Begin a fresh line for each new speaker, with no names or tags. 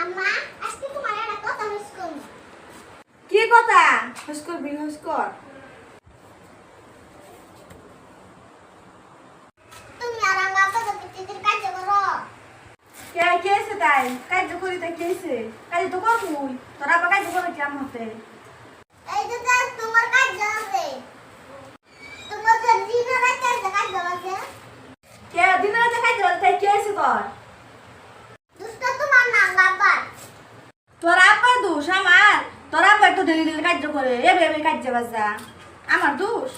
আম্মা আজকে তোমার একটা কথা মিস করব।
কি কথা? হুস্কর বিল হুস্কর।
তুমি আর আমার বাবা পিটিতে কাজ করো।
কে কেছে তাই? কাজ করি তাই কেছে? কাজ তো করবই। তোরা বা কাজ করে কেমন হতে?
এই যে তোমার কাজ আছে। তোমার যে দিনে রাতে কাজ আছে।
কে দিন রাতে কাজ করে তাই কেছে তোর?
দুষ্ট তোমার না বাবা।
তোর আব্বার দোষ আমার? তোর আব্বার তো ডেলি ডেলি কাজ করে এবে এবে কাজ বাজা আমার দোষ?